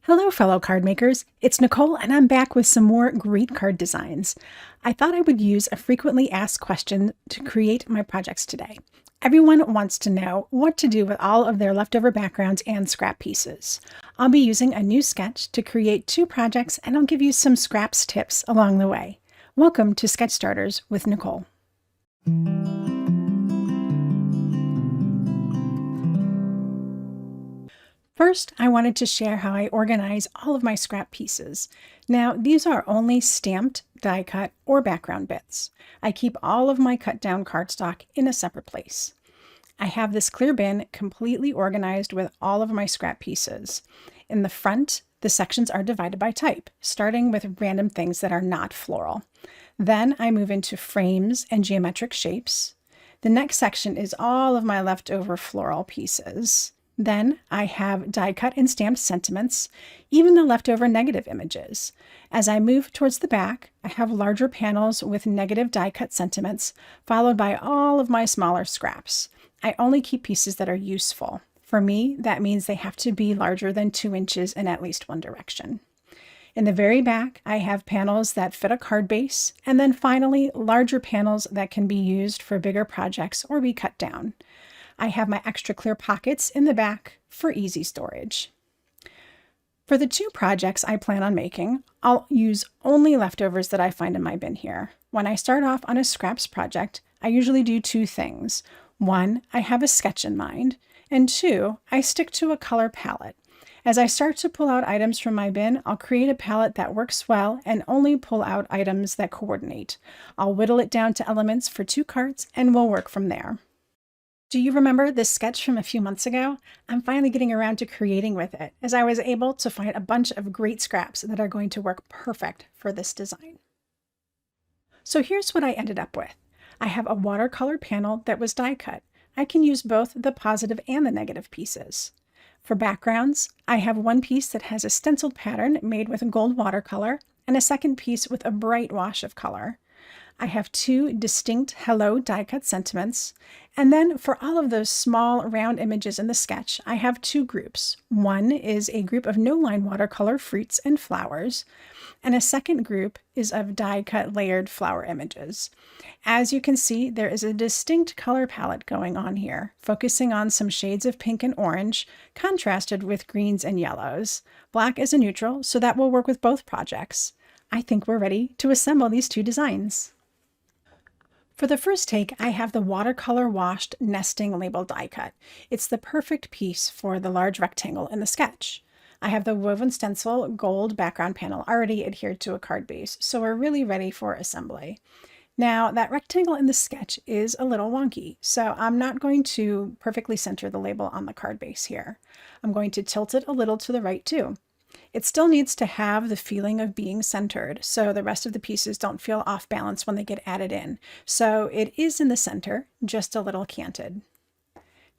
Hello, fellow card makers. It's Nicole, and I'm back with some more great card designs. I thought I would use a frequently asked question to create my projects today. Everyone wants to know what to do with all of their leftover backgrounds and scrap pieces. I'll be using a new sketch to create two projects, and I'll give you some scraps tips along the way. Welcome to Sketch Starters with Nicole. First, I wanted to share how I organize all of my scrap pieces. Now, these are only stamped, die cut, or background bits. I keep all of my cut down cardstock in a separate place. I have this clear bin completely organized with all of my scrap pieces. In the front, the sections are divided by type, starting with random things that are not floral. Then I move into frames and geometric shapes. The next section is all of my leftover floral pieces. Then I have die cut and stamped sentiments, even the leftover negative images. As I move towards the back, I have larger panels with negative die cut sentiments, followed by all of my smaller scraps. I only keep pieces that are useful. For me, that means they have to be larger than 2 inches in at least one direction. In the very back, I have panels that fit a card base, and then finally, larger panels that can be used for bigger projects or be cut down. I have my extra clear pockets in the back for easy storage. For the two projects I plan on making, I'll use only leftovers that I find in my bin here. When I start off on a scraps project, I usually do two things. One, I have a sketch in mind, and two, I stick to a color palette. As I start to pull out items from my bin, I'll create a palette that works well and only pull out items that coordinate. I'll whittle it down to elements for 2 cards and we'll work from there. Do you remember this sketch from a few months ago? I'm finally getting around to creating with it, as I was able to find a bunch of great scraps that are going to work perfect for this design. So here's what I ended up with. I have a watercolor panel that was die cut. I can use both the positive and the negative pieces. For backgrounds, I have one piece that has a stenciled pattern made with gold watercolor and a second piece with a bright wash of color. I have 2 distinct hello die cut sentiments, and then for all of those small round images in the sketch, I have 2 groups. One is a group of no-line watercolor fruits and flowers, and a second group is of die cut layered flower images. As you can see, there is a distinct color palette going on here, focusing on some shades of pink and orange, contrasted with greens and yellows. Black is a neutral, so that will work with both projects. I think we're ready to assemble these 2 designs. For the first take, I have the watercolor washed nesting label die cut. It's the perfect piece for the large rectangle in the sketch. I have the woven stencil gold background panel already adhered to a card base, so we're really ready for assembly. Now, that rectangle in the sketch is a little wonky, so I'm not going to perfectly center the label on the card base here. I'm going to tilt it a little to the right too. It still needs to have the feeling of being centered, so the rest of the pieces don't feel off balance when they get added in. So it is in the center, just a little canted.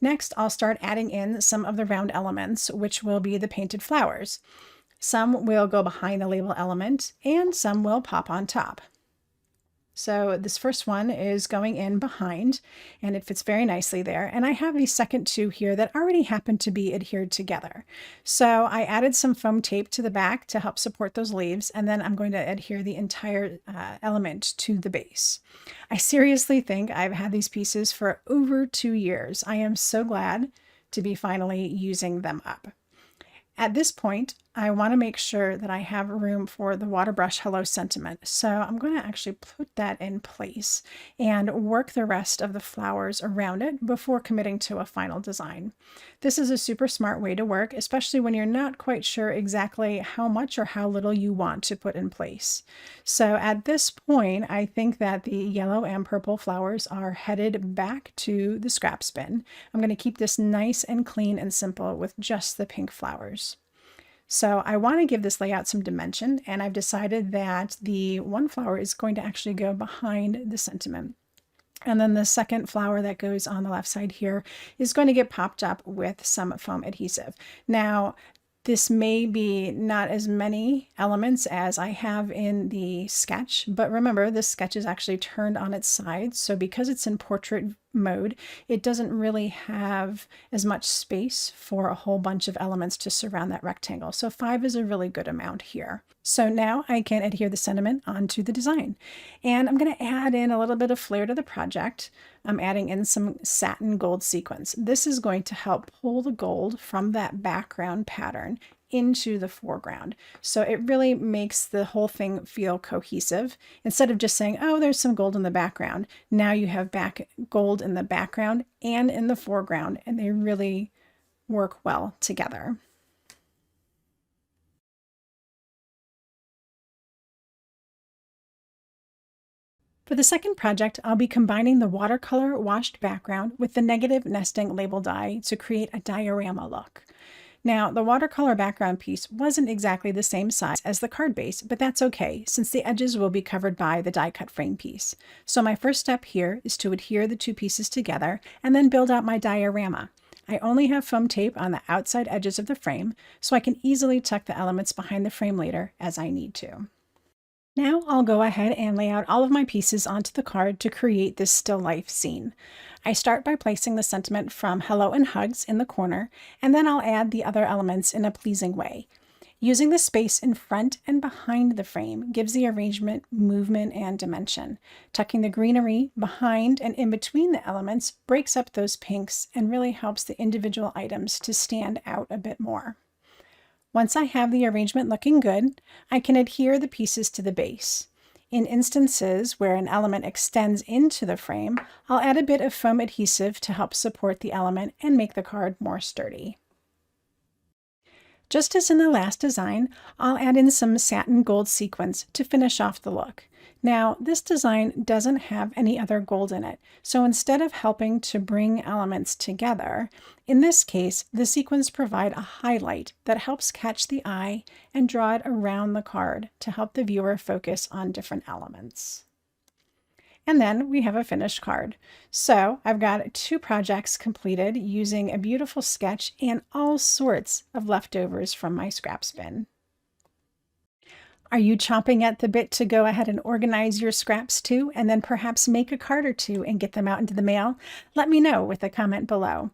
Next, I'll start adding in some of the round elements, which will be the painted flowers. Some will go behind the label element, and some will pop on top. So this first one is going in behind, and it fits very nicely there. And I have a second 2 here that already happen to be adhered together. So I added some foam tape to the back to help support those leaves, and then I'm going to adhere the entire element to the base. I seriously think I've had these pieces for over 2 years. I am so glad to be finally using them up. At this point, I want to make sure that I have room for the water brush hello sentiment. So I'm going to actually put that in place and work the rest of the flowers around it before committing to a final design. This is a super smart way to work, especially when you're not quite sure exactly how much or how little you want to put in place. So at this point, I think that the yellow and purple flowers are headed back to the scraps bin. I'm going to keep this nice and clean and simple with just the pink flowers. So I want to give this layout some dimension, and I've decided that the one flower is going to actually go behind the sentiment. And then the second flower that goes on the left side here is going to get popped up with some foam adhesive. Now, this may be not as many elements as I have in the sketch, but remember, this sketch is actually turned on its side. So because it's in portrait mode, it doesn't really have as much space for a whole bunch of elements to surround that rectangle. So 5 is a really good amount here. So now I can adhere the sentiment onto the design. And I'm going to add in a little bit of flair to the project. I'm adding in some satin gold sequins. This is going to help pull the gold from that background pattern into the foreground. So it really makes the whole thing feel cohesive. Instead of just saying, oh, there's some gold in the background, now you have gold in the background and in the foreground, and they really work well together. For the second project, I'll be combining the watercolor washed background with the negative nesting label die to create a diorama look. Now, the watercolor background piece wasn't exactly the same size as the card base, but that's okay, since the edges will be covered by the die cut frame piece. So my first step here is to adhere the two pieces together and then build out my diorama. I only have foam tape on the outside edges of the frame, so I can easily tuck the elements behind the frame later as I need to. Now I'll go ahead and lay out all of my pieces onto the card to create this still life scene. I start by placing the sentiment from Hello and Hugs in the corner, and then I'll add the other elements in a pleasing way. Using the space in front and behind the frame gives the arrangement movement and dimension. Tucking the greenery behind and in between the elements breaks up those pinks and really helps the individual items to stand out a bit more. Once I have the arrangement looking good, I can adhere the pieces to the base. In instances where an element extends into the frame, I'll add a bit of foam adhesive to help support the element and make the card more sturdy. Just as in the last design, I'll add in some satin gold sequins to finish off the look. Now, this design doesn't have any other gold in it, so instead of helping to bring elements together, in this case, the sequins provide a highlight that helps catch the eye and draw it around the card to help the viewer focus on different elements. And then we have a finished card. So I've got 2 projects completed using a beautiful sketch and all sorts of leftovers from my scraps bin. Are you chomping at the bit to go ahead and organize your scraps too, and then perhaps make a card or 2 and get them out into the mail? Let me know with a comment below.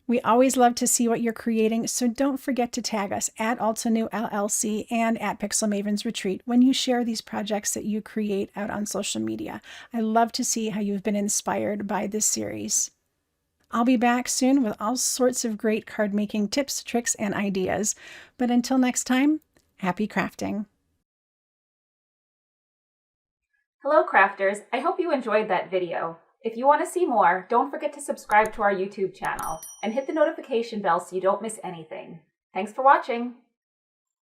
We always love to see what you're creating, so don't forget to tag us at Altanew LLC and at Pixel Mavens Retreat when you share these projects that you create out on social media. I love to see how you've been inspired by this series. I'll be back soon with all sorts of great card making tips, tricks, and ideas. But until next time, happy crafting. Hello crafters, I hope you enjoyed that video. If you want to see more, don't forget to subscribe to our YouTube channel and hit the notification bell so you don't miss anything. Thanks for watching!